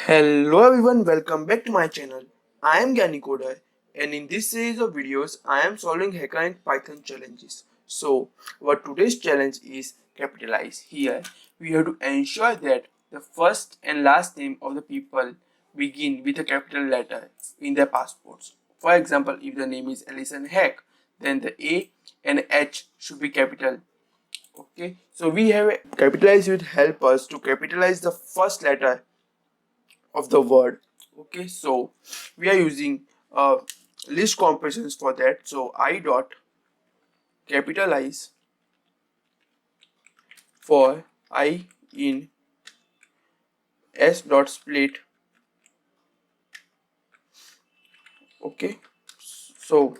Hello everyone, welcome back to my channel. I am Gyaani and in this series of videos I am solving Hackerrank Python challenges. So what today's challenge is capitalize. Here we have to ensure that the first and last name of the people begin with a capital letter in their passports. For example, if the name is Alison Hack, then the A and H should be capital. Okay, so we have capitalize will help us to capitalize the first letter of the word. Okay, so we are using list comparisons for that. So I dot capitalize for I in s dot split. Okay, so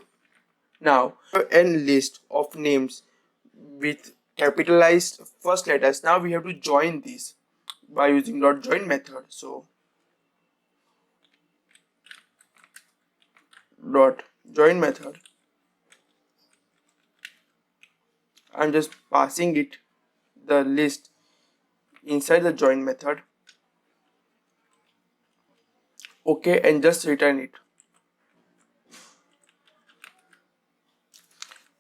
now n list of names with capitalized first letters. Now we have to join these by using dot join method. So dot join method, I'm just passing it the list inside the join method. Okay, and just return it.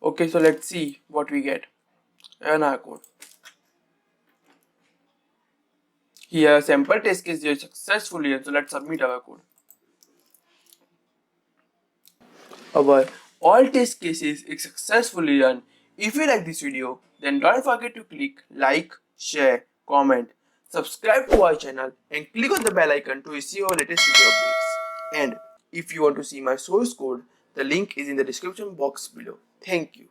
Okay, so let's see what we get in our code. Here sample test case is successfully run, so let's submit our code. Our all test cases is successfully run. If you like this video, then don't forget to click like, share, comment, subscribe to our channel and click on the bell icon to receive our latest video updates. And if you want to see my source code, the link is in the description box below. Thank you.